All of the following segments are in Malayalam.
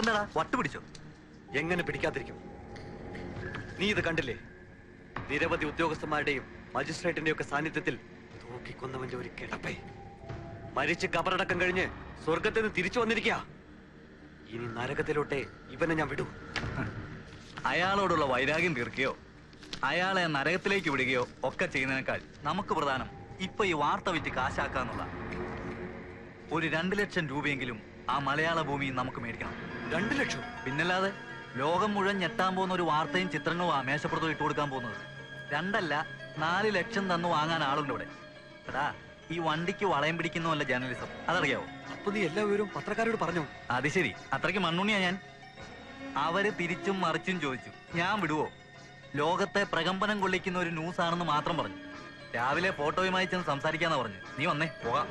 എന്താടാ വട്ടുപിടിച്ചോ? എങ്ങനെ പിടിക്കാതിരിക്കും? നീ ഇത് കണ്ടില്ലേ? നിരവധി ഉദ്യോഗസ്ഥന്മാരുടെയും മജിസ്ട്രേറ്റിന്റെയും ഒക്കെ സാന്നിധ്യത്തിൽ തൂക്കിക്കൊന്നവന്റെ ഒരു കിടപ്പേ. മരിച്ച് കബറടക്കം കഴിഞ്ഞ് സ്വർഗത്തിൽ നിന്ന് തിരിച്ചു വന്നിരിക്കുക. ഇനി നരകത്തിലോട്ടെ ഇവനെ ഞാൻ വിടൂ. അയാളോടുള്ള വൈരാഗ്യം തീർക്കുകയോ അയാളെ നരകത്തിലേക്ക് വിടുകയോ ഒക്കെ ചെയ്യുന്നതിനേക്കാൾ നമുക്ക് പ്രധാനം ഇപ്പൊ ഈ വാർത്ത വിറ്റ് കാശാക്കാന്നുള്ള. ഒരു 2 ലക്ഷം രൂപയെങ്കിലും ആ മലയാള ഭൂമിയിൽ നമുക്ക് മേടിക്കണം. 2 ലക്ഷം? പിന്നല്ലാതെ ലോകം മുഴുവൻ ഞെട്ടാൻ പോകുന്ന ഒരു വാർത്തയും ചിത്രങ്ങളും ആ മേശപ്പുറത്തും ഇട്ട് കൊടുക്കാൻ പോകുന്നത്. 2 അല്ല 4 ലക്ഷം തന്നു വാങ്ങാൻ ആളുണ്ട് ഇവിടെ. എടാ, ഈ വണ്ടിക്ക് വളയം പിടിക്കുന്നതല്ല ജേർണലിസം, അതറിയാവോ? അപ്പൊ നീ എല്ലാ വിവരവും പത്രക്കാരോട് പറഞ്ഞു? അത് ശരി, അത്രയ്ക്ക് മണ്ണുണ്ണിയാ ഞാൻ. അവര് തിരിച്ചും മറിച്ചും ചോദിച്ചു, ഞാൻ വിടുവോ? ലോകത്തെ പ്രകമ്പനം കൊള്ളിക്കുന്ന ഒരു ന്യൂസ് ആണെന്ന് മാത്രം പറഞ്ഞു. രാവിലെ ഫോട്ടോയുമായി ചെന്ന് സംസാരിക്കാന്നാ പറഞ്ഞു. നീ വന്നേ, പോകാം.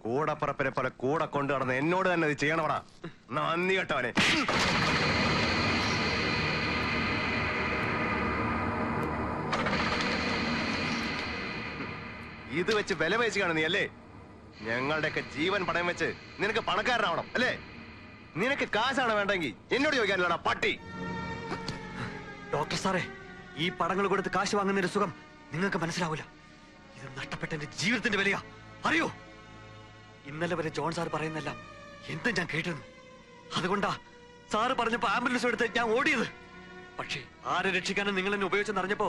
കൂടപ്പറപ്പിനെ പോലെ കൂടെ കൊണ്ടു നടന്ന് എന്നോട് തന്നെ ഇത് ചെയ്യണവടാ. നന്ദി കേട്ടവനെ. ഇത് വെച്ച് വില പേച്ച് കാണും നീ അല്ലേ? ഞങ്ങളുടെയൊക്കെ ജീവൻ പണയം വെച്ച് നിനക്ക് പണക്കാരനാവണം അല്ലേ? നിനക്ക് കാശാണ് വേണ്ടെങ്കിൽ എന്നോട് ചോദിക്കാനില്ലടാ പട്ടി. ഡോക്ടർ സാറേ, ഈ പടങ്ങൾ കൊടുത്ത് കാശ് വാങ്ങുന്നതിന്റെ സുഖം നിങ്ങൾക്ക് മനസ്സിലാവില്ല. ഇത് നഷ്ടപ്പെട്ട എന്റെ ജീവിതത്തിന്റെ വിലയാ, അറിയോ? ഇന്നലെ വരെ ജോൺ സാർ പറയുന്നെല്ലാം എന്തും ഞാൻ കേട്ടിരുന്നു. അതുകൊണ്ടാ സാറ് പറഞ്ഞപ്പോ ആംബുലൻസ് എടുത്ത് ഞാൻ ഓടിയത്. പക്ഷേ ആരെ രക്ഷിക്കാനും നിങ്ങൾ എന്നെ ഉപയോഗിച്ചെന്നറിഞ്ഞപ്പോ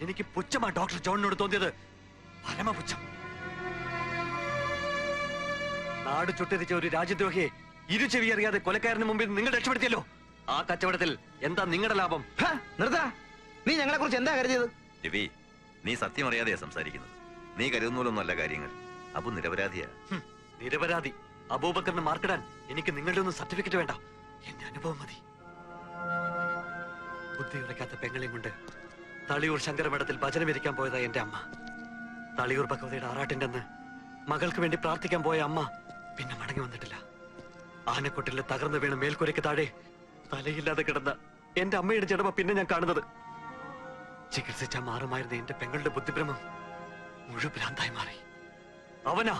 എനിക്ക് പുച്ഛമാ ഡോക്ടർ ജോണിനോട് തോന്നിയത്. പരമപുച്ഛം. നാട് ചുട്ടരിച്ച ഒരു രാജ്യദ്രോഹിയെ ഇരുചെവി അറിയാതെ കൊലക്കാരന് മുമ്പിൽ നിങ്ങൾ രക്ഷപ്പെടുത്തിയല്ലോ. ആ കച്ചവടത്തിൽ എന്താ നിങ്ങളുടെ ലാഭം? നിർത്താ. നീ ഞങ്ങളെ കുറിച്ച് എന്താ കരുതിയത്? രവി, നീ സത്യം അറിയാതെയാ സംസാരിക്കുന്നത്. നീ കരുതുന്നൂലൊന്നല്ല കാര്യങ്ങൾ. അബു നിരപരാധിയാ. നിരപരാധി അബൂബക്കറിന് മാർക്കിടാൻ എനിക്ക് നിങ്ങളുടെ ഒന്നും സർട്ടിഫിക്കറ്റ് വേണ്ട. എന്റെ അനുഭവം മതി. ബുദ്ധി ഉറക്കാത്ത പെങ്ങളെയും കൊണ്ട് തളിയൂർ ശങ്കരമഠത്തിൽ ഭജനം ഇരിക്കാൻ പോയതാ എന്റെ അമ്മ. തളിയൂർ ഭഗവതിയുടെ ആറാട്ടിന്റെ അന്ന് മകൾക്ക് വേണ്ടി പ്രാർത്ഥിക്കാൻ പോയ അമ്മ പിന്നെ മടങ്ങി വന്നിട്ടില്ല. ആനക്കൊട്ടിലെ തകർന്നു വീണ് മേൽക്കുരയ്ക്ക് താഴെ തലയില്ലാതെ കിടന്ന എന്റെ അമ്മയുടെ ജഡമ പിന്നെ ഞാൻ കാണുന്നത്. ചികിത്സിച്ചാൽ മാറുമായിരുന്ന എന്റെ പെങ്ങളുടെ ബുദ്ധിഭ്രമം മുഴുവൻ ഭ്രാന്തായി മാറി. അവനാ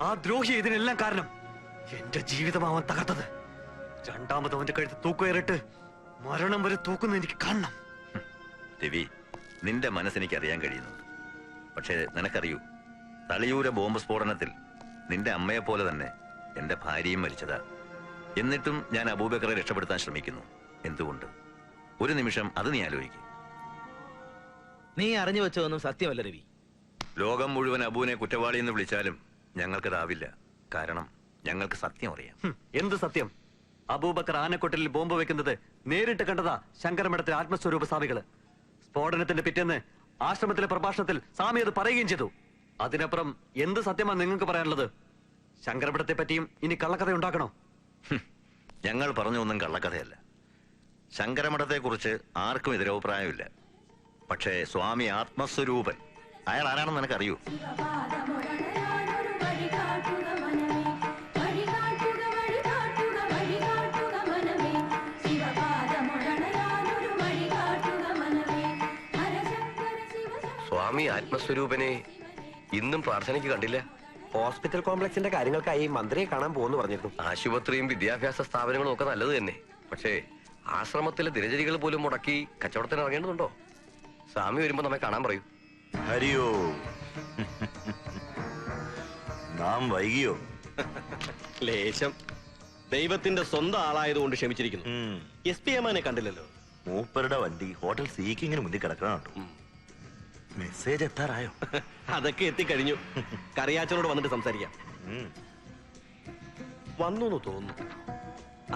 ആ ദ്രോഹി ഇതിനെല്ലാം കാരണം. എന്റെ ജീവിതം അവൻ തകർത്തത്. രണ്ടാമത് അവന്റെ കഴുത്ത് തൂക്കുകയറിട്ട് മരണം വരെ തൂക്കുന്ന എനിക്ക് കാണണം. രവി, നിന്റെ മനസ്സെനിക്ക് അറിയാൻ കഴിയുന്നുണ്ട്. പക്ഷേ നിനക്കറിയൂ, തളിയൂര ബോംബ് സ്ഫോടനത്തിൽ നിന്റെ അമ്മയെ പോലെ തന്നെ എന്റെ ഭാര്യയും മരിച്ചതാ. എന്നിട്ടും ഞാൻ അബൂബക്കറെ രക്ഷപ്പെടുത്താൻ ശ്രമിക്കുന്നു. എന്തുകൊണ്ട്? ഒരു നിമിഷം അത് നീ ആലോചിക്കും. നീ അറിഞ്ഞു വെച്ചതൊന്നും സത്യമല്ല രവി. ലോകം മുഴുവൻ അബൂനെ കുറ്റവാളി എന്ന് വിളിച്ചാലും ഞങ്ങൾക്കതാവില്ല. കാരണം ഞങ്ങൾക്ക് സത്യം അറിയാം. എന്ത് സത്യം? അബൂബക്കർ ആനക്കൊട്ടിലിൽ ബോംബ് വെക്കുന്നത് നേരിട്ട് കണ്ടതാ ശങ്കരമഠത്തിലെ ആത്മസ്വരൂപ സ്വാമികള്. സ്ഫോടനത്തിന്റെ പിറ്റേന്ന് ആശ്രമത്തിലെ പ്രഭാഷണത്തിൽ സ്വാമി അത് പറയുകയും ചെയ്തു. അതിനപ്പുറം എന്ത് സത്യമാണ് നിങ്ങൾക്ക് പറയാനുള്ളത്? ശങ്കരമഠത്തെ പറ്റിയും ഇനി കള്ളക്കഥ ഉണ്ടാക്കണോ? ഞങ്ങൾ പറഞ്ഞൊന്നും കള്ളക്കഥയല്ല. ശങ്കരമഠത്തെക്കുറിച്ച് ആർക്കും എതിരഭിപ്രായമില്ല. പക്ഷേ സ്വാമി ആത്മസ്വരൂപൻ അയാൾ ആരാണെന്ന് നിനക്കറിയൂ? സ്വാമി ആത്മസ്വരൂപനെ ഇന്നും പ്രാർത്ഥനയ്ക്ക് കണ്ടില്ല. ഹോസ്പിറ്റൽ കോംപ്ലക്സിന്റെ കാര്യങ്ങൾക്കായി മന്ത്രിയെ കാണാൻ പോകുന്നു പറഞ്ഞിരുന്നു. ആശുപത്രിയും വിദ്യാഭ്യാസ സ്ഥാപനങ്ങളും ഒക്കെ നല്ലത് തന്നെ. പക്ഷേ ആശ്രമത്തിലെ ദിനചര്യകൾ പോലും മുടക്കി കച്ചവടത്തിന് ഇറങ്ങേണ്ടതുണ്ടോ? സ്വാമി വരുമ്പോ നമ്മെ കാണാൻ പറയൂ. ഹരിയോ, നാം വൈകിയോ? ലേശം. ദൈവത്തിന്റെ സ്വന്തം ആളായതുകൊണ്ട് ക്ഷമിച്ചിരിക്കുന്നു. SP എമാനെ കണ്ടില്ലല്ലോ. മൂപ്പരുടെ വണ്ടി ഹോട്ടൽ സീക്കിങ്ങിന് മുന്നിൽ കിടക്കണോ? മെസ്സേജ് എത്താറായോ? അതൊക്കെ എത്തിക്കഴിഞ്ഞു. കറിയാച്ചനോട് വന്നിട്ട് സംസാരിക്കാം. വന്നു തോന്നുന്നു.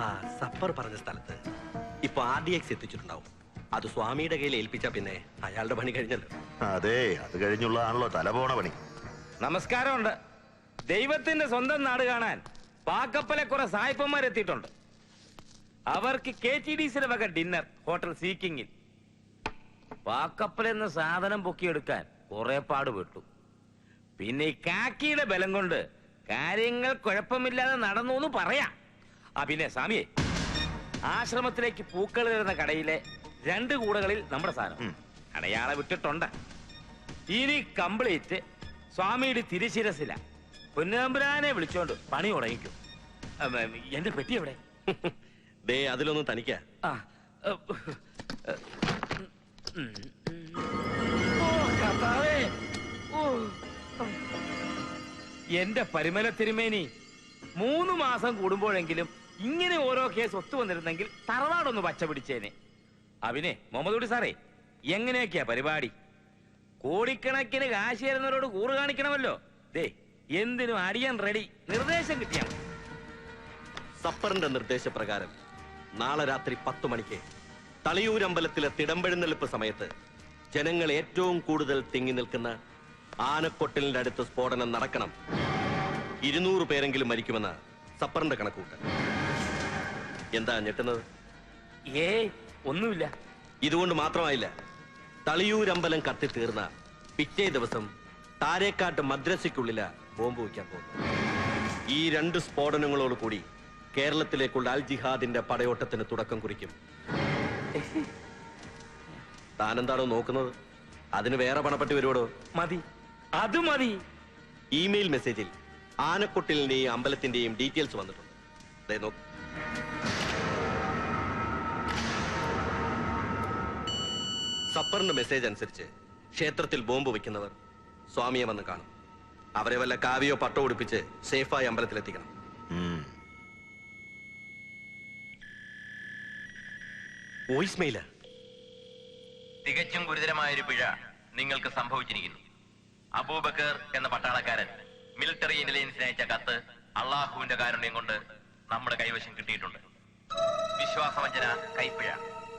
ആ സഫർ പറഞ്ഞ സ്ഥലത്ത് ഇപ്പൊ RDX എത്തിച്ചിട്ടുണ്ടാവും. അത് സ്വാമിയുടെ കയ്യിൽ ഏൽപ്പിച്ച പിന്നെ അയാളുടെ പണി കഴിഞ്ഞല്ലോ. അതെ, അത് കഴിഞ്ഞുള്ളതാണല്ലോ തല പോണ പണി. നമസ്കാരമുണ്ട്. ദൈവത്തിന്റെ സ്വന്തം നാട് കാണാൻ പാക്കപ്പലെ കുറെ സായിപ്പന്മാരെത്തിയിട്ടുണ്ട്. അവർക്ക് KTDCയുടെ വക ഡിന്നർ ഹോട്ടൽ സീക്കിങ്ങിൽ. വാക്കപ്പൽ എന്ന സാധനം പൊക്കിയെടുക്കാൻ കുറെ പാടുപെട്ടു. പിന്നെ ഈ കാക്കിയുടെ ബലം കൊണ്ട് കാര്യങ്ങൾ കുഴപ്പമില്ലാതെ നടന്നു എന്ന് പറയാം. പിന്നെ സ്വാമിയെ, ആശ്രമത്തിലേക്ക് പൂക്കൾ തരുന്ന കടയിലെ 2 കൂടകളിൽ നമ്മുടെ സാധനം അടയാളെ വിട്ടിട്ടുണ്ട്. ഇനി കംപ്ലീറ്റ് സ്വാമിയുടെ തിരുശിരസില. പൊന്നമ്പുരാനെ വിളിച്ചോണ്ട് പണി തുടങ്ങിക്കും. എന്റെ പെട്ടി എവിടെ? ദേ അതിലൊന്നും തനിക്ക. എന്റെ പരിമല തിരുമേനി, 3 മാസം കൂടുമ്പോഴെങ്കിലും ഇങ്ങനെ ഓരോ കേസ് ഒത്തു വന്നിരുന്നെങ്കിൽ തറവാടൊന്ന് പച്ച പിടിച്ചേനെ. മുഹമ്മദ് സാറേ, എങ്ങനെയൊക്കെയാ പരിപാടി? കോടിക്കണക്കിന് കാശ് തരുന്നവരോട് കൂറ് കാണിക്കണമല്ലോ. ദേ എന്തിനും അടിയാൻ റെഡി. നിർദ്ദേശം കിട്ടിയാ സപ്പറിന്റെ നിർദ്ദേശപ്രകാരം നാളെ രാത്രി 10 മണിക്ക് തളിയൂരമ്പലത്തിലെ തിടമ്പെഴുന്നള്ളിപ്പ് സമയത്ത് ജനങ്ങൾ ഏറ്റവും കൂടുതൽ തിങ്ങി നിൽക്കുന്ന ആനക്കൊട്ടലിന്റെ അടുത്ത് സ്ഫോടനം നടക്കണം. 200 പേരെങ്കിലും മരിക്കുമെന്ന സപ്പറിന്റെ കണക്കൂട്ട്. എന്താ ഞെട്ടുന്നത്? ഒന്നുമില്ല. ഇതുകൊണ്ട് മാത്രമായില്ല, തളിയൂരമ്പലം കത്തി തീർന്ന പിറ്റേ ദിവസം താരേക്കാട്ട് മദ്രസയ്ക്കുള്ളില ബോംബ് വയ്ക്കാൻ പോകുന്നു. ഈ 2 സ്ഫോടനങ്ങളോട് കൂടി കേരളത്തിലേക്കുള്ള അൽ ജിഹാദിന്റെ പടയോട്ടത്തിന് തുടക്കം കുറിക്കും. താനെന്താണോ നോക്കുന്നത്? അതിന് വേറെ പണപ്പെട്ടി വരുവോടോ? മതി, അത് മതി. ഇമെയിൽ മെസ്സേജിൽ ആനക്കൊട്ടിലിന്റെയും അമ്പലത്തിന്റെയും ഡീറ്റെയിൽസ് വന്നിട്ടുണ്ട്. ദേ നോക്ക്. സപ്പറിന്റെ മെസ്സേജ് അനുസരിച്ച് ക്ഷേത്രത്തിൽ ബോംബ് വയ്ക്കുന്നവർ സ്വാമിയെ വന്ന് കാണും. അവരെ വല്ല കാവിയോ പട്ടോ ഉടുപ്പിച്ച് സേഫായി അമ്പലത്തിലെത്തിക്കണം. വോയിസ് മെയില. തികച്ചും ഗുരുതരമായൊരു പിഴ നിങ്ങൾക്ക് സംഭവിച്ചിരിക്കുന്നു. അബൂബക്കർ എന്ന പട്ടാളക്കാരൻ മിലിറ്ററി ഇന്റലിജൻസിന് അയച്ച കത്ത് അള്ളാഹുവിന്റെ കാരുണ്യം കൊണ്ട് നമ്മുടെ കൈവശം കിട്ടിയിട്ടുണ്ട്. വിശ്വാസവഞ്ചന, കൈപ്പിഴ,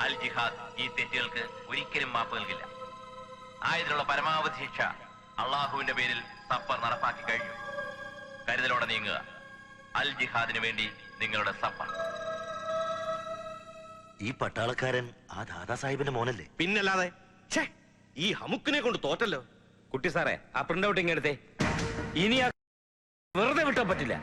അൽ ജിഹാദ് ഈ തെറ്റുകൾക്ക് ഒരിക്കലും മാപ്പ് നൽകില്ല. ആയതിനുള്ള പരമാവധി ശിക്ഷ അള്ളാഹുവിന്റെ പേരിൽ സഫർ നടപ്പാക്കി കഴിഞ്ഞു. കരുതലോടെ നീങ്ങുക. അൽ ജിഹാദിന് വേണ്ടി നിങ്ങളുടെ സഫർ. ഈ പട്ടാളക്കാരൻ ആ ദാദാ സാഹിബിന്റെ മോനല്ലേ? പിന്നല്ലാതെ. ഈ ഹമുക്കിനെ കൊണ്ട് തോറ്റല്ലോ. കുട്ടി സാറേ, ആ പ്രിന്റ് ഔട്ട് ഇങ്ങെടുത്തേ. ഇനി വെറുതെ വിട്ടാൻ പറ്റില്ല.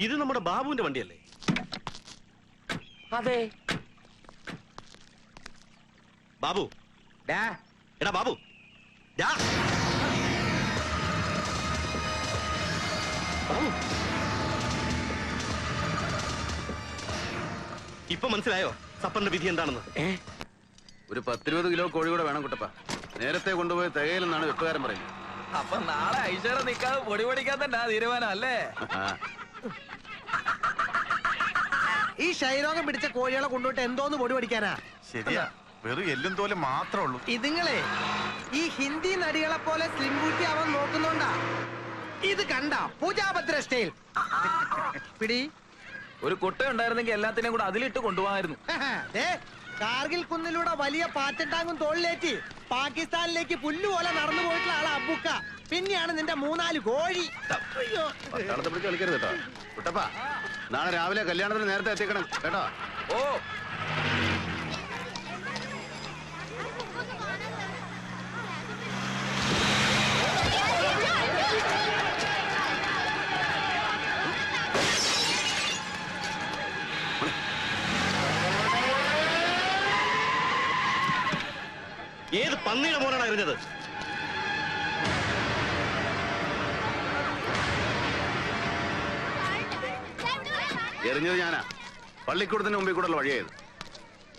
ഇത് നമ്മുടെ ബാബുവിന്റെ വണ്ടിയല്ലേ? അതെ. ബാബു, എടാ ബാബു, ബാബു, ഇപ്പൊ മനസ്സിലായോ സപ്പറിന്റെ വിധി എന്താണെന്ന്? ഒരു 10-20 കിലോ കോഴി കൂടെ വേണം കുട്ടപ്പ. നേരത്തെ കൊണ്ടുപോയി തികയിലെന്നാണ് വെട്ടുകാരൻ പറയുന്നത്. അപ്പൊ നാളെ ഐശ്വര നിക്കാതെ പൊടി പൊടിക്കാൻ തന്നെ തീരുമാനം അല്ലേ? ഈ ക്ഷയരോഗം പിടിച്ച കോഴികളെ കൊണ്ടുപോയിട്ട് എന്തോന്ന് പൊടി പഠിക്കാനാ? ശരിയാ, വെറും എല്ലും തോലും മാത്രമേ ഉള്ളൂ. ഇതുങ്ങളെ ഈ ഹിന്ദി നടികളെ പോലെ സ്ലിം ബ്യൂട്ടി അവൻ നോക്കുന്നുണ്ടാ. ഇത് കണ്ട പൂജാഭദ്ര സ്റ്റൈൽ പിടി. ഒരു കുട്ട ഉണ്ടായിരുന്നെങ്കിൽ എല്ലാത്തിനെയും കൂടെ അതിലിട്ട് കൊണ്ടുപോകായിരുന്നു. കാർഗിൽ കുന്നിലൂടെ വലിയ പാറ്റൻ ടാങ്കും തോളിലേറ്റി പാകിസ്ഥാനിലേക്ക് പുല്ലുപോലെ നടന്നു പോയിട്ടുള്ള ആളെ അബുക്ക. പിന്നെയാണ് നിന്റെ 3-4 കോഴി. പട്ടാളത്തെ പിടിച്ച് കളിക്കരുത് കേട്ടോ കുട്ടപ്പ. നാളെ രാവിലെ കല്യാണത്തിന് നേരത്തെ എത്തിക്കണം കേട്ടോ. ഓ, ഏത് പന്നിയുടെ മോനാണ് എറിഞ്ഞത്? എറിഞ്ഞത് ഞാനാ. പള്ളിക്കൂടത്തിന് മുമ്പിൽ കൂടെ വഴിയായത്.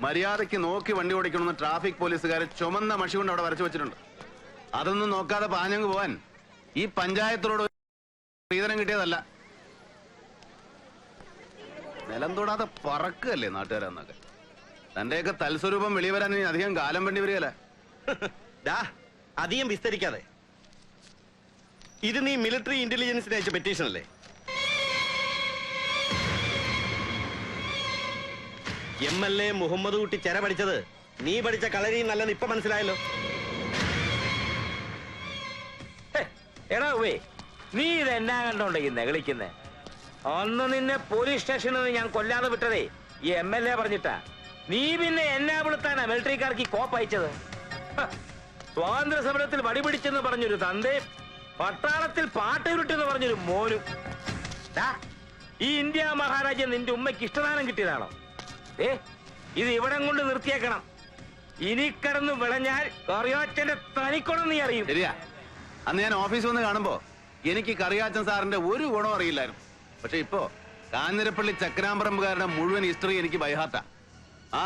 മര്യാദയ്ക്ക് നോക്കി വണ്ടി ഓടിക്കണമെന്ന് ട്രാഫിക് പോലീസുകാർ ചുമന്ന മഷി കൊണ്ട് അവിടെ വരച്ചു വെച്ചിട്ടുണ്ട്. അതൊന്നും നോക്കാതെ പാഞ്ഞങ്ങ് പോവാൻ ഈ പഞ്ചായത്തിനോട് സ്ത്രീധനം കിട്ടിയതല്ല. നിലം തൊടാതെ പറക്കല്ലേ നാട്ടുകാരെന്നൊക്കെ. തന്റെയൊക്കെ തൽസ്വരൂപം വെളിവരാൻ ഇനി അധികം കാലം വേണ്ടി വരികയല്ല. അധികം വിസ്തരിക്കാതെ, ഇത് നീ മിലിറ്ററി ഇന്റലിജൻസിന് അയച്ച പെറ്റീഷൻ അല്ലേ? MLA മുഹമ്മദ് കുട്ടി ചെര പഠിച്ചത് നീ പഠിച്ച കളരി നല്ലത് ഇപ്പൊ മനസ്സിലായല്ലോ. എടാ ഉവേ, നീ ഇത് എന്നാ കണ്ടോണ്ടേ നെകളിക്കുന്നേ? അന്ന് നിന്നെ പോലീസ് സ്റ്റേഷനിൽ നിന്ന് ഞാൻ കൊല്ലാതെ വിട്ടതേ ഈ MLA പറഞ്ഞിട്ടാ. നീ പിന്നെ എന്നാ വിളുത്താനാ മിലിറ്ററിക്കാർക്ക് കോപ്പ് അയച്ചത്? സ്വാതന്ത്ര്യ സമരത്തിൽ വടിപിടിച്ചെന്ന് പറഞ്ഞൊരു തന്തയും പട്ടാളത്തിൽ പാട്ടുരുട്ടെന്ന് പറഞ്ഞൊരു മോനും. ഈ ഇന്ത്യ മഹാരാജ്യം നിന്റെ ഉമ്മയ്ക്ക് ഇഷ്ടദാനം കിട്ടിയതാണോ? ഇത് ഇവിടം കൊണ്ട് നിർത്തിയേക്കണം. ഇനി കടന്ന് വിളഞ്ഞാൽ കറിയാച്ചന്റെ തനിക്കൊണം നീ അറിയും. ശരിയാ, അന്ന് ഞാൻ ഓഫീസിൽ വന്ന് കാണുമ്പോ എനിക്ക് കറിയാച്ചൻ സാറിന്റെ ഒരു ഗുണം അറിയില്ലായിരുന്നു. പക്ഷെ ഇപ്പോ കാഞ്ഞിരപ്പള്ളി ചക്രാമ്പറമ്പുകാരുടെ മുഴുവൻ ഹിസ്റ്ററി എനിക്ക് ബൈഹാർട്ടാ. ആ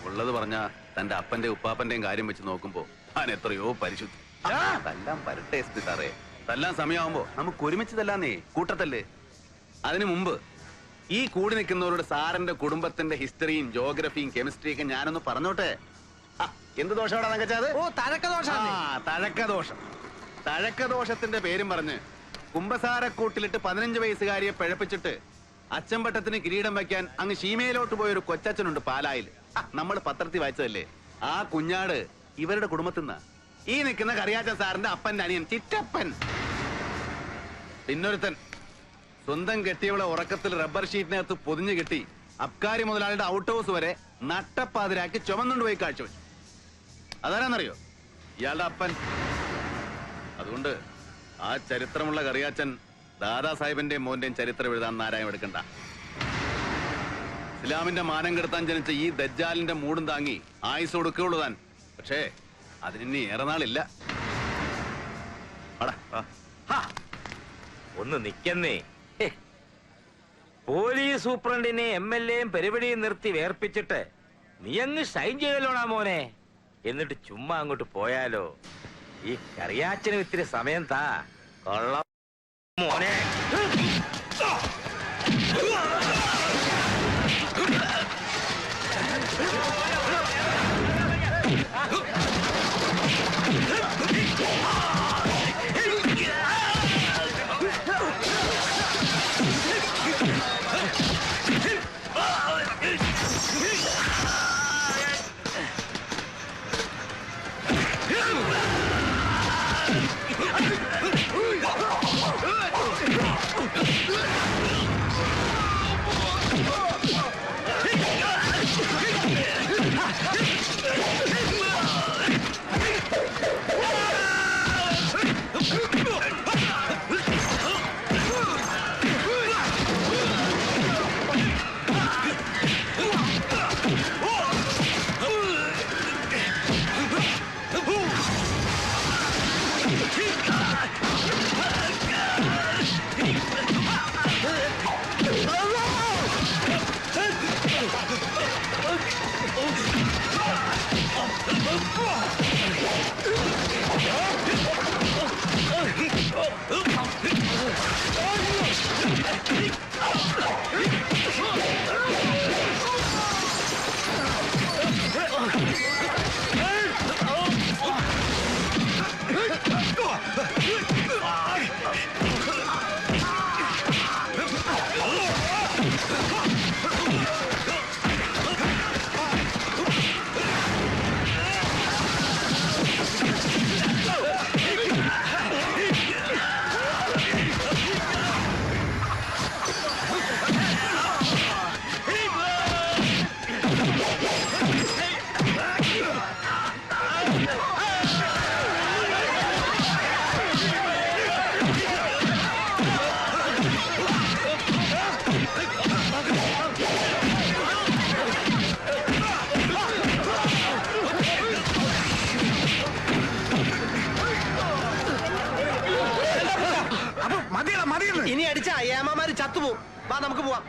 ഉള്ളത് പറഞ്ഞ തന്റെ അപ്പന്റെ ഉപ്പാപ്പന്റെയും കാര്യം വെച്ച് നോക്കുമ്പോ ഞാൻ എത്രയോ പരിശുദ്ധി. തല്ലാൻ വരട്ടെ എസ് പി സാറേ, തല്ലാൻ സമയമാകുമ്പോ നമുക്ക് ഒരുമിച്ച് തല്ലാന്നേ, കൂട്ടത്തല്ലേ. അതിനു മുമ്പ് ഈ കൂടി നിൽക്കുന്നവരുടെ സാറിന്റെ കുടുംബത്തിന്റെ ഹിസ്റ്ററിയും ജോഗ്രഫിയും കെമിസ്ട്രിയൊക്കെ ഞാനൊന്ന് പറഞ്ഞോട്ടെ. എന്ത് ദോഷമാടാ തങ്കച്ചാത്? ഓ, തഴക്കദോഷം. തഴക്കദോഷം. തഴക്കദോഷത്തിന്റെ പേരും പറഞ്ഞ് കുമ്പസാരക്കൂട്ടിലിട്ട് 15 വയസ്സുകാരിയെ പിഴപ്പിച്ചിട്ട് അച്ചമ്പട്ടത്തിന് കിരീടം വയ്ക്കാൻ അങ്ങ് ശീമയിലോട്ട് പോയൊരു കൊച്ചച്ഛനുണ്ട് പാലായിൽ. നമ്മൾ പത്രത്തിൽ വായിച്ചതല്ലേ. ആ കുഞ്ഞാട് ഇവരുടെ കുടുംബത്തിൽ നിന്ന്. ഈ നിൽക്കുന്ന കറിയാച്ചൻ സാറിന്റെ അപ്പന്റെ അനിയൻ ചിറ്റപ്പൻ. പിന്നൊരുത്തൻ സ്വന്തം കെട്ടിയവളെ ഉറക്കത്തിൽ റബ്ബർ ഷീറ്റിനകത്ത് പൊതിഞ്ഞു കെട്ടി അബ്കാരി മുതലാളിയുടെ ഔട്ട് ഹൗസ് വരെ നട്ടപ്പാതിരാക്കി ചുമന്നുകൊണ്ട് പോയി കാഴ്ചവെച്ചു. അതാരാന്നറിയോ? ഇയാളുടെ അപ്പൻ. അതുകൊണ്ട് ആ ചരിത്രമുള്ള കറിയാച്ചൻ ദാദാ സാഹിബിന്റെയും മോന്റെയും ചരിത്രം എഴുതാൻ നാരായം എടുക്കണ്ട. ഇസ്ലാമിന്റെ മാനം കെടുത്താൻ ജനിച്ച ഈ ദജ്ജാലിന്റെ മൂടും താങ്ങി ആയുസ് കൊടുക്കുകയുള്ളൂ താൻ. പക്ഷേ അതിനി ഏറെ നാളില്ല. ഒന്ന് നിക്കുന്നേ. പോലീസ് സൂപ്രണ്ടിനെ MLAയും പരിപാടിയും നിർത്തി വേർപ്പിച്ചിട്ട് നീ അങ്ങ് ഷൈൻ ചെയ്യലോടാ മോനെ. എന്നിട്ട് ചുമ്മാ അങ്ങോട്ട് പോയാലോ? ഈ കറിയാച്ചനും ഇത്തിരി സമയം താ. കൊള്ള മോനെ. ഇനി അടിച്ച ഏമാമാര് ചത്തുപോകും. വാ, നമുക്ക് പോവാം.